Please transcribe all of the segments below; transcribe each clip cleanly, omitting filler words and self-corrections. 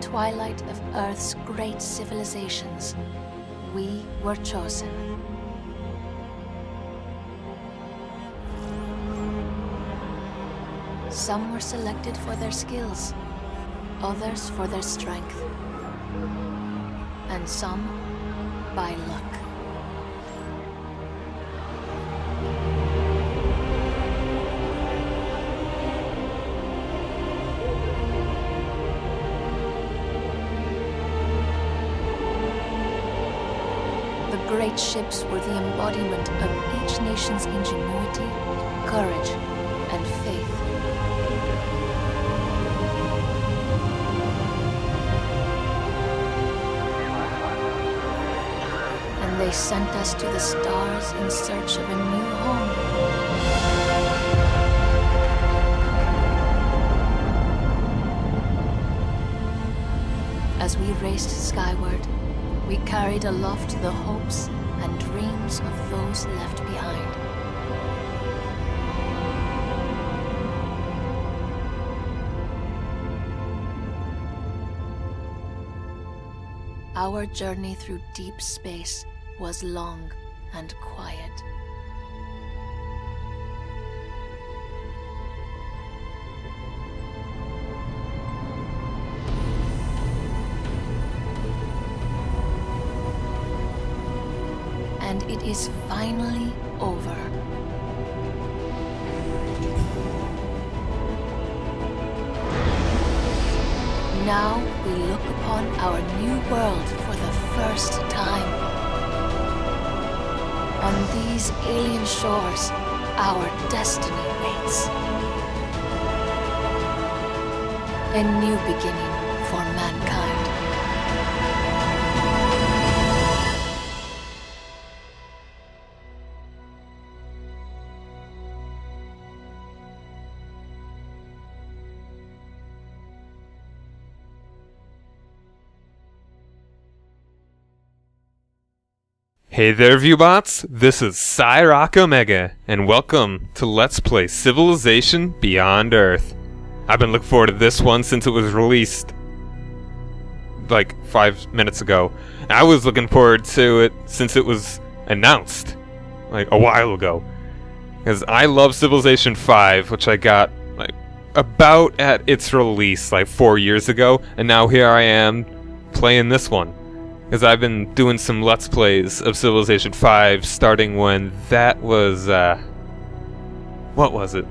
twilight of Earth's great civilizations, we were chosen. Some were selected for their skills, others for their strength, and some by luck. The great ships were the embodiment of each nation's ingenuity, courage, and faith. And they sent us to the stars in search of a new home. As we raced skyward, we carried aloft the hopes and dreams of those left behind. Our journey through deep space was long and quiet. And it is finally over. Now we look upon our new world for the first time. On these alien shores, our destiny waits. A new beginning for mankind. Hey there, Viewbots! This is Cyrock Omega, and welcome to Let's Play Civilization Beyond Earth. I've been looking forward to this one since it was released like 5 minutes ago. I was looking forward to it since it was announced like a while ago, because I love Civilization 5, which I got like about at its release like 4 years ago, and now here I am playing this one. Because I've been doing some Let's Plays of Civilization 5 starting when that was, what was it?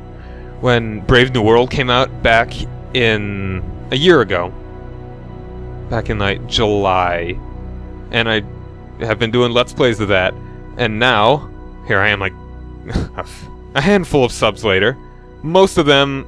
When Brave New World came out back in a year ago. Back in like July. And I have been doing Let's Plays of that. And now, here I am like a handful of subs later. Most of them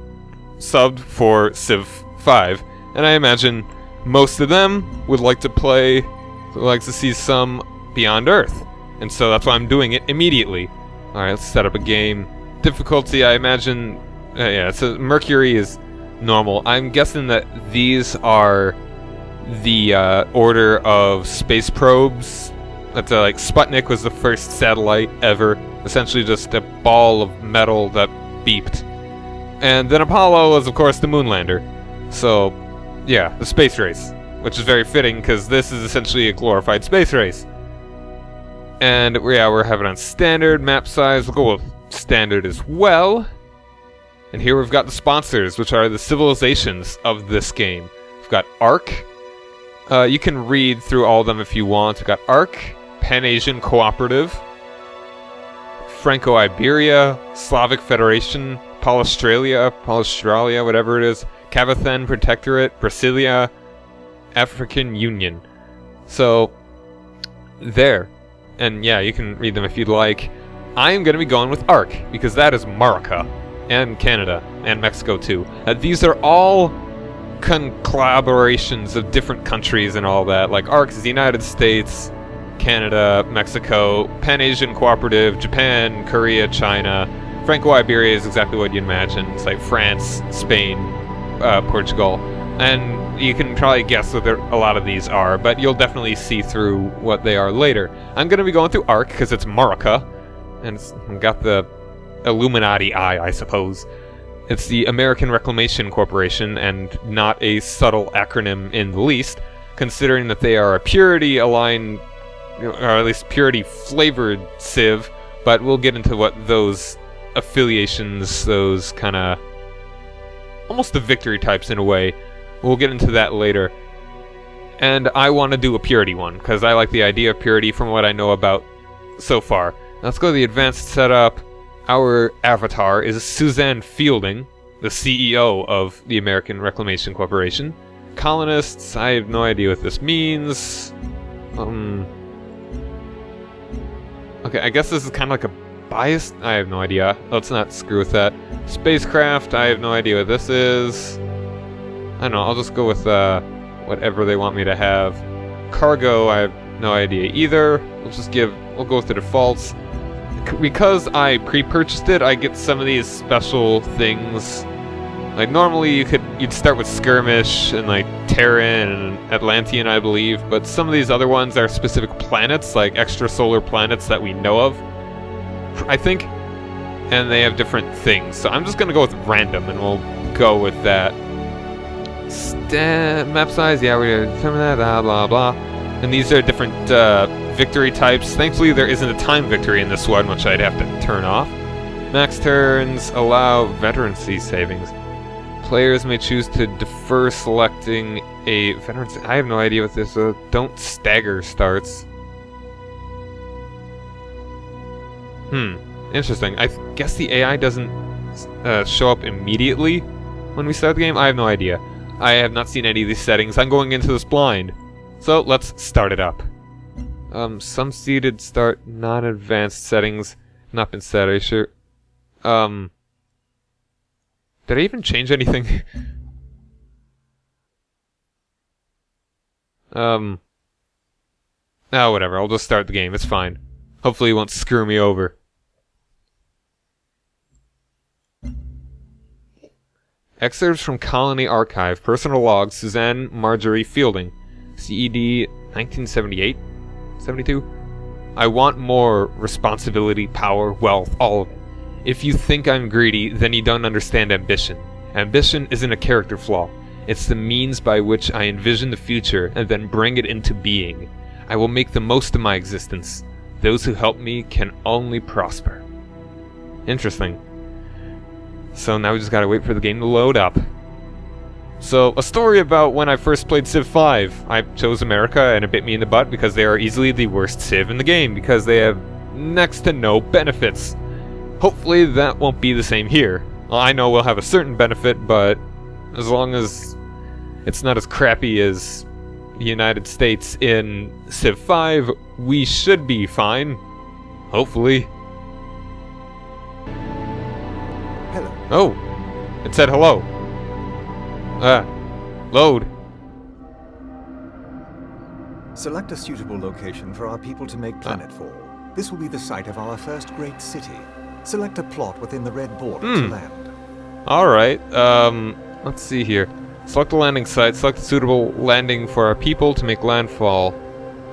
subbed for Civ 5. And I imagine most of them would like to see some Beyond Earth, and so that's why I'm doing it immediately. Alright, let's set up a game. Difficulty, I imagine, yeah, so Mercury is normal. I'm guessing that these are the order of space probes. That's like Sputnik was the first satellite ever, essentially just a ball of metal that beeped. And then Apollo was, of course, the moonlander. So, yeah, the space race. Which is very fitting, because this is essentially a glorified space race. And yeah, we're having on standard map size. We'll go with standard as well. And here we've got the sponsors, which are the civilizations of this game. We've got ARC. You can read through all of them if you want. We've got ARC, Pan-Asian Cooperative, Franco-Iberia, Slavic Federation, Paustralia, whatever it is, Cavathen Protectorate, Brasilia, African Union. So, there. And yeah, you can read them if you'd like. I am going to be going with ARC, because that is America, and Canada, and Mexico too. These are all collaborations of different countries and all that. Like, ARC is the United States, Canada, Mexico, Pan-Asian Cooperative, Japan, Korea, China. Franco-Iberia is exactly what you'd imagine. It's like France, Spain, Portugal. And you can probably guess what a lot of these are, but you'll definitely see through what they are later. I'm going to be going through ARC because it's America, and it's got the Illuminati eye, I suppose. It's the American Reclamation Corporation, and not a subtle acronym in the least, considering that they are a purity-aligned, or at least purity-flavored Civ, but we'll get into what those affiliations, those kind of almost the victory types in a way. We'll get into that later. And I want to do a purity one, because I like the idea of purity from what I know about so far. Let's go to the advanced setup. Our avatar is Suzanne Fielding, the CEO of the American Reclamation Corporation. Colonists, I have no idea what this means. Okay, I guess this is kind of like a bias. I have no idea. Let's not screw with that. Spacecraft, I have no idea what this is. I don't know, I'll just go with whatever they want me to have. Cargo, I have no idea either. We'll go with the defaults. Because I pre-purchased it, I get some of these special things. Like normally you'd start with Skirmish and like Terran and Atlantean, I believe, but some of these other ones are specific planets, like extrasolar planets that we know of, I think, and they have different things. So I'm just gonna go with random, and we'll go with that. Map size, yeah, we're gonna determine that, blah blah blah. And these are different victory types. Thankfully, there isn't a time victory in this one, which I'd have to turn off. Max turns allow veterancy savings. Players may choose to defer selecting a veterancy. I have no idea what this is. Don't stagger starts. Interesting. I guess the AI doesn't show up immediately when we start the game. I have no idea. I have not seen any of these settings. I'm going into this blind. So let's start it up. Some seated start non-advanced settings not been set. Are you sure? Did I even change anything? Oh, whatever. I'll just start the game. It's fine. Hopefully it won't screw me over. Excerpts from Colony Archive. Personal log. Suzanne Marjorie Fielding. CED 1978? 72? I want more responsibility, power, wealth, all of it. If you think I'm greedy, then you don't understand ambition. Ambition isn't a character flaw. It's the means by which I envision the future and then bring it into being. I will make the most of my existence. Those who help me can only prosper. Interesting. So now we just gotta wait for the game to load up. So, a story about when I first played Civ 5. I chose America and it bit me in the butt because they are easily the worst Civ in the game because they have next to no benefits. Hopefully that won't be the same here. Well, I know we'll have a certain benefit, but as long as it's not as crappy as the United States in Civ 5, we should be fine. Hopefully. Hello. Oh, it said hello. Load. Select a suitable location for our people to make planetfall. This will be the site of our first great city. Select a plot within the red border to land. Alright, let's see here. Select a landing site. Select a suitable landing for our people to make landfall.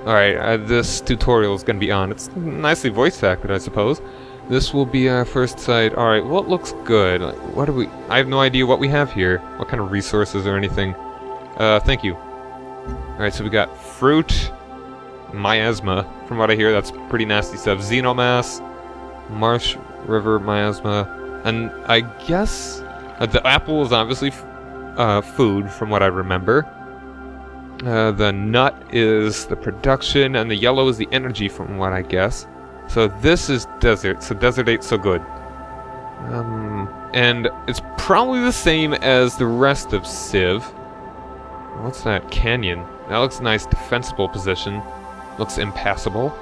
Alright, this tutorial is going to be on. It's nicely voice acted, I suppose. This will be our first site. Alright, what looks good? What do we... I have no idea what we have here. What kind of resources or anything. Thank you. Alright, so we got fruit, miasma. From what I hear, that's pretty nasty stuff. Xenomass, marsh, river, miasma. And I guess the apple is obviously food, from what I remember. The nut is the production, and the yellow is the energy, from what I guess. So this is desert, so desert ain't so good. And it's probably the same as the rest of Civ. What's that? Canyon. That looks nice, defensible position. Looks impassable.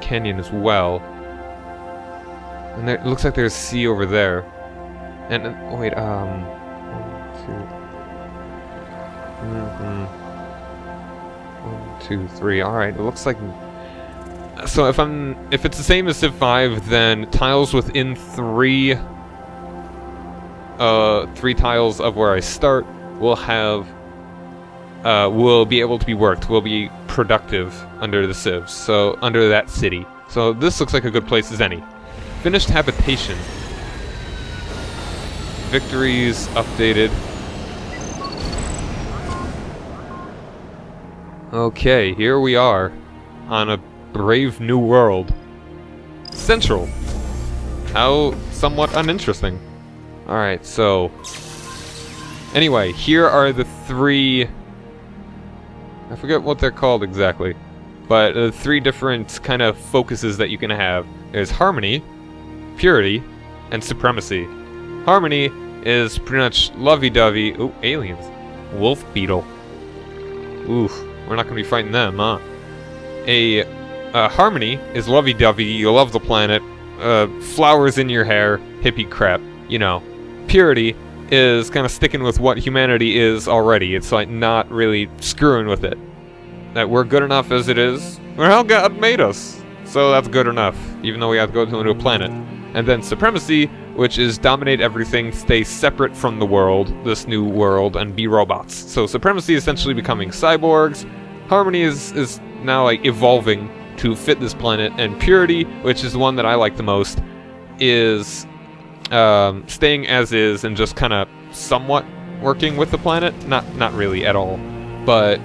Canyon as well. And there, it looks like there's sea over there. And, wait, 1, 2... 1, 2, 3. Alright, it looks like... So if it's the same as Civ 5, then tiles within three tiles of where I start will have will be able to be worked, will be productive under the Civs, so under that city. So this looks like a good place as any. Finished habitation. Victories updated. Okay, here we are on a brave new world. Central. How somewhat uninteresting. Alright, so... Anyway, here are the three... I forget what they're called exactly. But 3 different kind of focuses that you can have. There's harmony, purity, and supremacy. Harmony is pretty much lovey-dovey. Ooh, aliens. Wolf beetle. Oof, we're not going to be fighting them, huh? Harmony is lovey-dovey, you love the planet, flowers in your hair, hippie crap, you know. Purity is kind of sticking with what humanity is already. It's like not really screwing with it. That we're good enough as it is. Or how God made us. So that's good enough, even though we have to go to a new planet. And then supremacy, which is dominate everything, stay separate from the world, this new world, and be robots. So supremacy is essentially becoming cyborgs. Harmony is now like evolving to fit this planet, and purity, which is the one that I like the most, is staying as is and just kind of somewhat working with the planet. Not really at all, but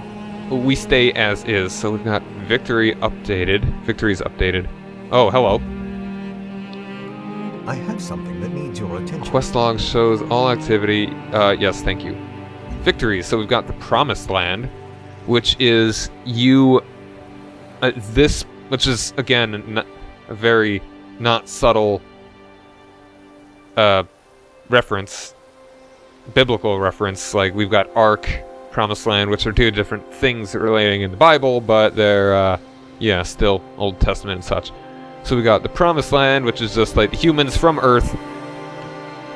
we stay as is. So we've got victory updated. Victory's updated. Oh, hello. I have something that needs your attention. Quest log shows all activity. Yes, thank you. Victories. So we've got the Promised Land, which is you. Which is again a very not subtle reference, biblical reference. Like we've got Ark, Promised Land, which are 2 different things relating in the Bible, but they're yeah, still Old Testament and such. So we got the Promised Land, which is just like the humans from Earth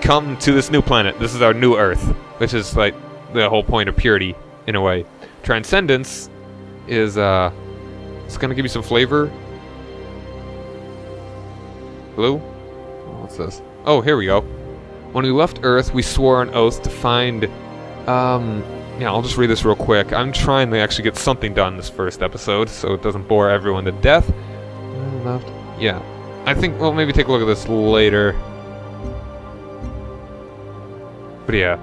come to this new planet. This is our new Earth, which is like the whole point of purity, in a way. Transcendence is, it's gonna give you some flavor. Hello? What's this? Oh, here we go. When we left Earth, we swore an oath to find, yeah, I'll just read this real quick. I'm trying to actually get something done this first episode, so it doesn't bore everyone to death. Left. Yeah. I think we'll maybe take a look at this later. But yeah.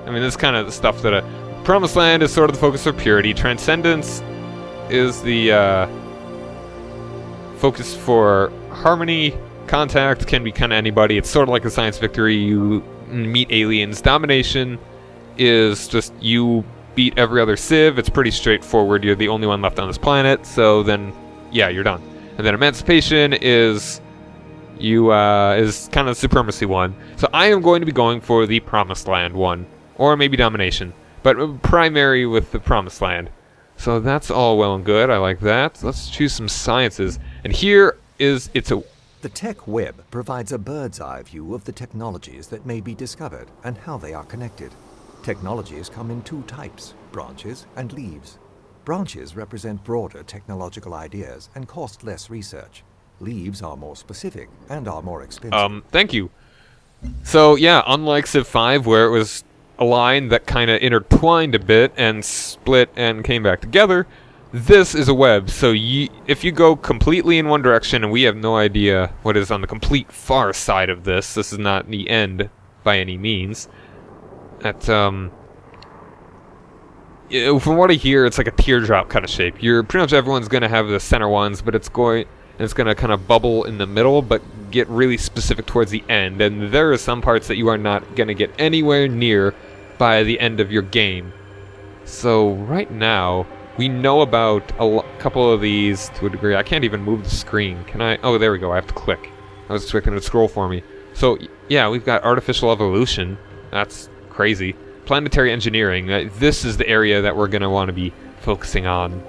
I mean, this is kind of the stuff that Promised Land is sort of the focus for purity. Transcendence is the focus for harmony. Contact can be kind of anybody. It's sort of like a science victory. You meet aliens. Domination is just you beat every other civ. It's pretty straightforward. You're the only one left on this planet. So then, yeah, you're done. And then emancipation is is kind of the supremacy one. So I am going to be going for the Promised Land one, or maybe domination, but primary with the Promised Land. So that's all well and good. I like that. Let's choose some sciences. And here is The tech web provides a bird's eye view of the technologies that may be discovered and how they are connected. Technologies come in 2 types, branches and leaves. Branches represent broader technological ideas and cost less research. Leaves are more specific and are more expensive. Thank you. So yeah, unlike Civ 5, where it was a line that kind of intertwined a bit and split and came back together, this is a web. So if you go completely in one direction, and we have no idea what is on the complete far side of this, this is not the end by any means. From what I hear, it's like a teardrop kind of shape. Pretty much everyone's going to have the center ones, but it's going to kind of bubble in the middle, but get really specific towards the end. And there are some parts that you are not going to get anywhere near by the end of your game. So right now, we know about a couple of these to a degree. I can't even move the screen. Can I? Oh, there we go. I have to click. I was expecting it to scroll for me. So yeah, we've got artificial evolution. That's crazy. Planetary engineering. This is the area that we're going to want to be focusing on.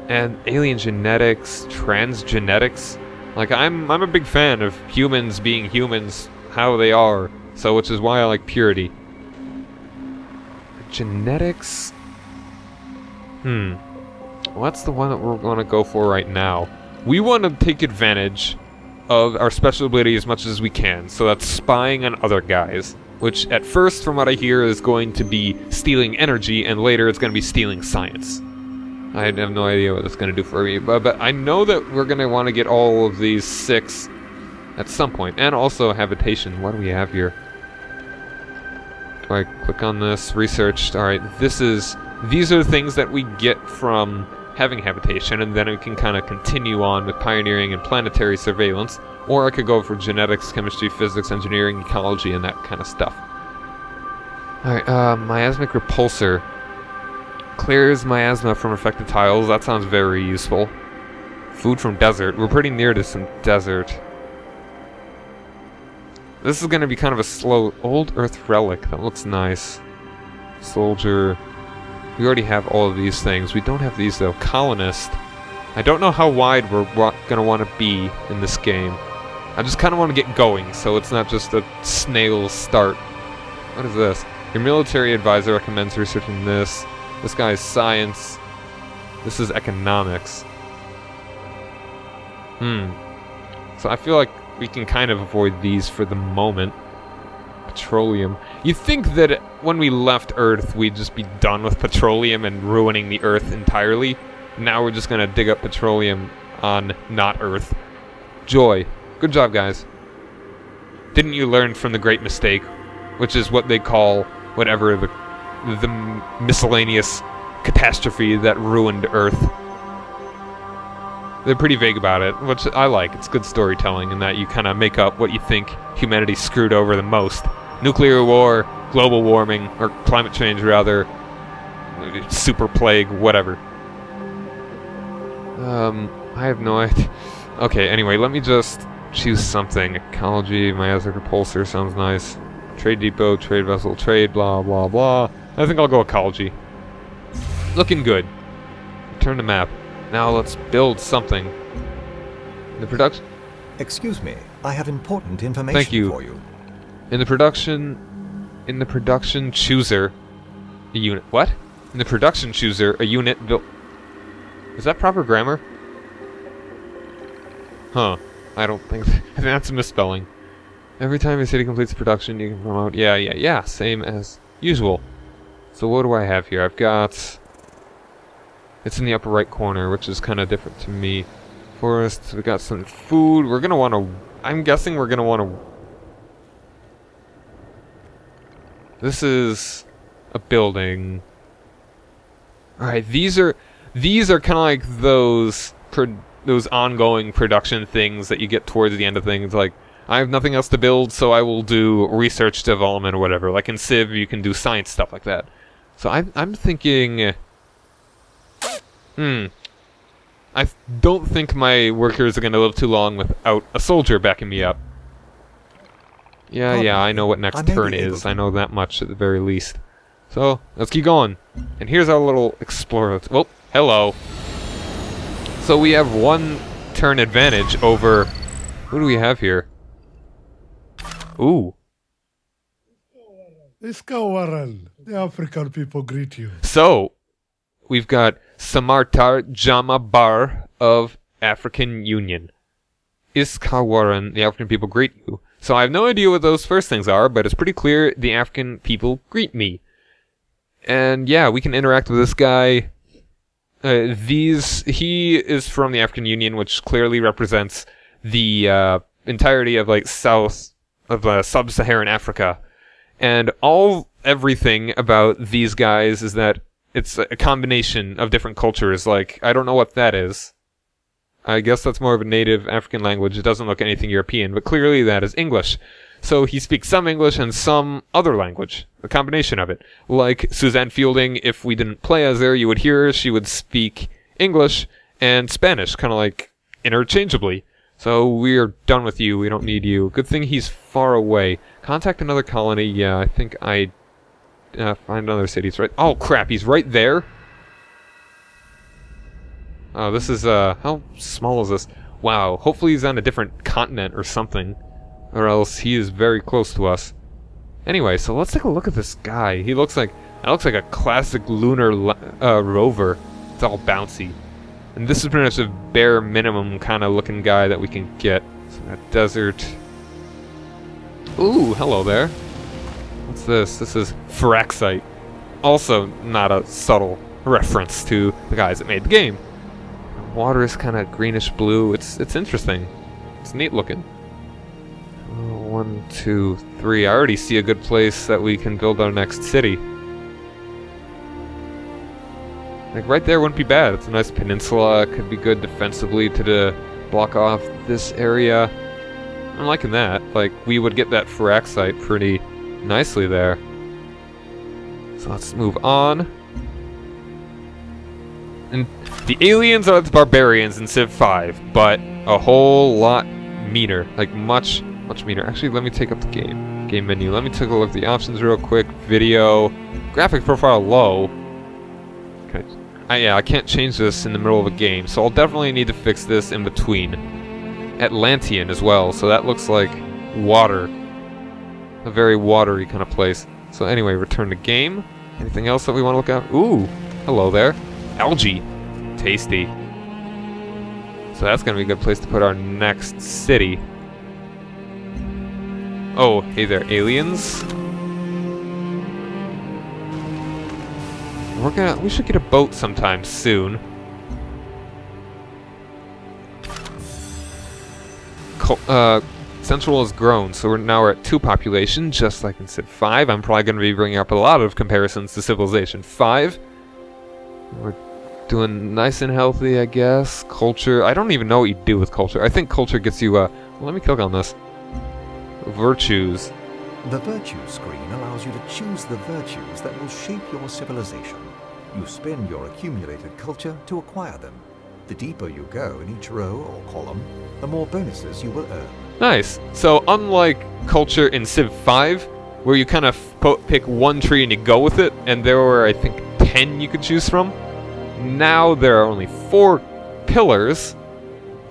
And alien genetics, transgenetics. Like, I'm a big fan of humans being humans, how they are. So, which is why I like purity. Genetics? Well, that's the one that we're going to go for right now. We want to take advantage of our special ability as much as we can. So that's spying on other guys. Which, at first, from what I hear, is going to be stealing energy, and later it's going to be stealing science. I have no idea what that's going to do for me, but I know that we're going to want to get all of these 6 at some point. And also habitation. What do we have here? Do I click on this? Researched. Alright, these are the things that we get from having habitation, and then we can kind of continue on with pioneering and planetary surveillance. Or I could go for genetics, chemistry, physics, engineering, ecology, and that kind of stuff. Alright, miasmic repulsor. Clears miasma from affected tiles. That sounds very useful. Food from desert. We're pretty near to some desert. This is going to be kind of a slow... Old Earth relic. That looks nice. Soldier. We already have all of these things. We don't have these, though. Colonist. I don't know how wide we're going to want to be in this game. I just kind of want to get going, so it's not just a snail's start. What is this? Your military advisor recommends researching this. This guy is science. This is economics. So I feel like we can kind of avoid these for the moment. Petroleum. You'd think that when we left Earth, we'd just be done with petroleum and ruining the Earth entirely. Now we're just gonna dig up petroleum on not Earth. Joy. Good job, guys. Didn't you learn from the great mistake? Which is what they call whatever the miscellaneous catastrophe that ruined Earth. They're pretty vague about it, which I like. It's good storytelling in that you kind of make up what you think humanity screwed over the most. Nuclear war, global warming, or climate change rather, super plague, whatever. I have no idea. Okay, anyway, let me just choose something. Ecology, miasmic repulsor sounds nice. Trade depot, trade vessel, trade, blah, blah, blah. I think I'll go ecology. Looking good. Turn the map. Now let's build something. The production... Excuse me, I have important information for you. In the production chooser, a unit... What? In the production chooser, a unit built... Is that proper grammar? Huh. I don't think... I think that's a misspelling. Every time a city completes production, you can promote... Yeah. Same as usual. So what do I have here? I've got... It's in the upper right corner, which is kind of different to me. Forest, we got some food. We're gonna want to... I'm guessing we're gonna want to... This is a building. Alright, these are kind of like those ongoing production things that you get towards the end of things. Like, I have nothing else to build, so I will do research development or whatever. Like in Civ, you can do science stuff like that. So I'm thinking... I don't think my workers are going to live too long without a soldier backing me up. Yeah, I know what next turn is. I know that much at the very least. So, let's keep going. And here's our little explorer. Oh, hello. So we have 1 turn advantage over... Who do we have here? Ooh. Iskawaran, the African people greet you. So, we've got Samartar Jamabar of African Union. Iskawaran, the African people greet you. So I have no idea what those first things are, but it's pretty clear the African people greet me. And yeah, we can interact with this guy. He is from the African Union, which clearly represents the entirety of like sub-Saharan Africa. And everything about these guys is that it's a combination of different cultures. Like, I don't know what that is. I guess that's more of a native African language. It doesn't look anything European, but clearly that is English. So he speaks some English and some other language. A combination of it. Like Suzanne Fielding, if we didn't play as her, you would hear her. She would speak English and Spanish, kind of like interchangeably. So we're done with you. We don't need you. Good thing he's far away. Contact another colony. Yeah, I think I'd find another city. It's right. Oh crap! He's right there. Oh, this is how small is this? Wow. Hopefully he's on a different continent or something, or else he is very close to us. Anyway, so let's take a look at this guy. That looks like a classic lunar rover. It's all bouncy. And this is pretty much a bare minimum kind of looking guy that we can get. So that desert. Ooh, hello there. What's this? This is Phyrexite. Also not a subtle reference to the guys that made the game. The water is kind of greenish blue. It's interesting. It's neat looking. 1, 2, 3. I already see a good place that we can build our next city. Like right there wouldn't be bad. It's a nice peninsula. It could be good defensively to block off this area. I'm liking that. Like we would get that Phyrexite pretty nicely there. So let's move on. And the aliens are the barbarians in Civ 5, but a whole lot meaner. Like much meaner. Actually, let me take up the game menu. Let me take a look at the options real quick. Video, graphic profile low. Okay. Yeah, I can't change this in the middle of a game, so I'll definitely need to fix this in between. Atlantean as well, so that looks like water. A very watery kind of place. So anyway, return to game. Anything else that we want to look at? Ooh, hello there. Algae. Tasty. So that's going to be a good place to put our next city. Oh, hey there, aliens. We should get a boat sometime soon. Central has grown, so we're at 2 population, just like in Civ 5. I'm probably going to be bringing up a lot of comparisons to Civilization 5. We're doing nice and healthy, I guess. Culture, I don't even know what you do with culture. I think culture gets you, well, let me click on this. Virtues. The Virtues screen allows you to choose the virtues that will shape your civilization. You spend your accumulated culture to acquire them. The deeper you go in each row or column, the more bonuses you will earn. Nice. So unlike culture in Civ 5, where you kind of pick one tree and you go with it, and there were, I think, 10 you could choose from, now there are only 4 pillars,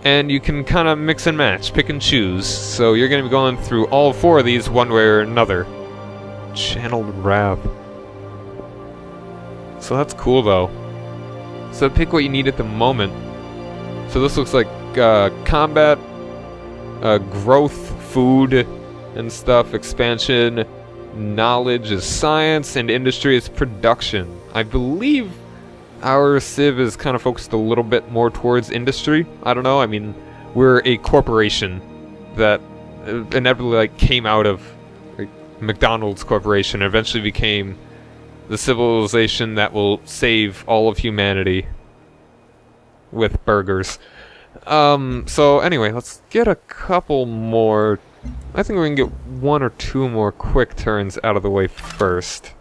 and you can kind of mix and match, pick and choose. So you're going to be going through all 4 of these one way or another. Channeled Wrath. So that's cool, though. So pick what you need at the moment. So this looks like combat, growth, food, and stuff, expansion, knowledge is science, and industry is production. I believe our Civ is kind of focused a little bit more towards industry. I don't know, I mean, we're a corporation that inevitably like, came out of like, McDonald's Corporation and eventually became the civilization that will save all of humanity with burgers. So anyway, let's get a couple more. I think we can get 1 or 2 more quick turns out of the way first.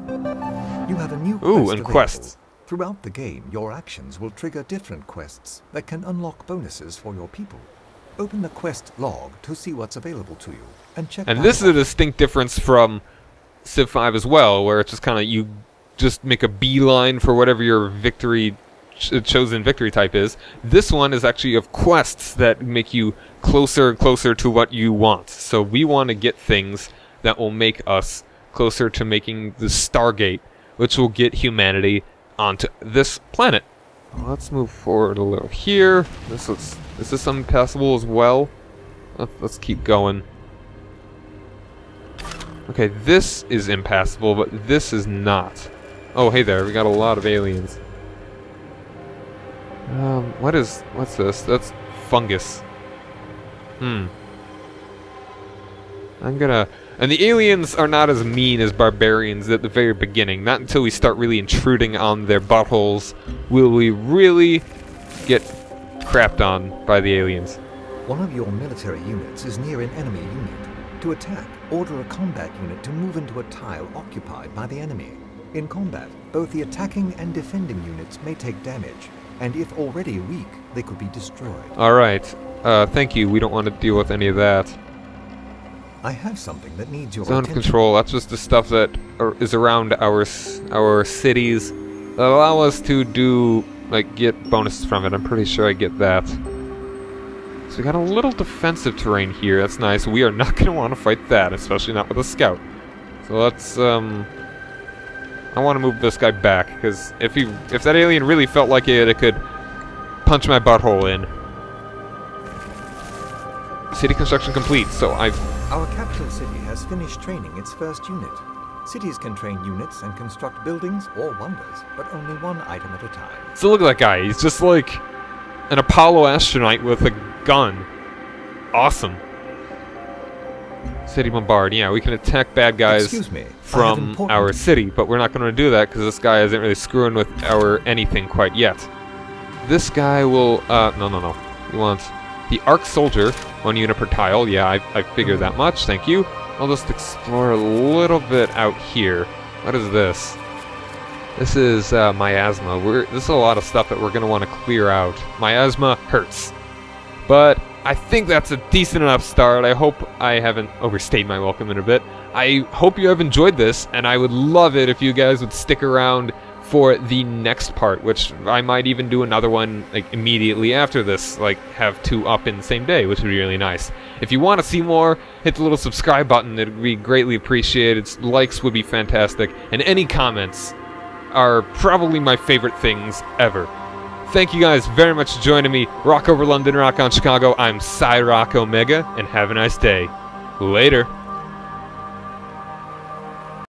You have a new quest and available. quests. Throughout the game, your actions will trigger different quests that can unlock bonuses for your people. Open the quest log to see what's available to you, and check. And this is a distinct difference from Civ 5 as well, where it's just kind of you just make a beeline for whatever your victory chosen victory type is. This one is actually of quests that make you closer and closer to what you want. So we want to get things that will make us closer to making the Stargate, which will get humanity onto this planet. Let's move forward a little here. This is impassable as well. Let's keep going. Okay, this is impassable, but this is not. Oh, hey there, we got a lot of aliens. What's this? That's fungus. And the aliens are not as mean as barbarians at the very beginning. Not until we start really intruding on their buttholes will we really get crapped on by the aliens. One of your military units is near an enemy unit. To attack, order a combat unit to move into a tile occupied by the enemy. In combat, both the attacking and defending units may take damage, and if already weak, they could be destroyed. Alright, thank you, we don't want to deal with any of that. I have something that needs your Zone attention. control, that's just the stuff that is around our cities that allow us to do, like, get bonuses from it. I'm pretty sure I get that. So we got a little defensive terrain here, that's nice. We are not going to want to fight that, especially not with a scout. So let's, I want to move this guy back, because if that alien really felt like it could punch my butthole in. City construction complete, so Our capital city has finished training its first unit. Cities can train units and construct buildings or wonders, but only one item at a time. So look at that guy, he's just like an Apollo astronaut with a gun. Awesome. City bombard. Yeah, we can attack bad guys Excuse me, I have from important- our city, but we're not going to do that because this guy isn't really screwing with our anything quite yet. This guy will, no. He wants the Arc Soldier, 1 unit per tile. Yeah, I figured that much, thank you. I'll just explore a little bit out here. What is this? This is miasma. This is a lot of stuff that we're going to want to clear out. Miasma hurts. But I think that's a decent enough start. I hope I haven't overstayed my welcome in a bit. I hope you have enjoyed this, and I would love it if you guys would stick around for the next part, which I might even do another one like immediately after this, like have 2 up in the same day, which would be really nice. If you want to see more, hit the little subscribe button. It would be greatly appreciated. Likes would be fantastic, and any comments are probably my favorite things ever. Thank you guys very much for joining me. Rock over London, rock on Chicago. I'm Cyrock Omega, and have a nice day. Later.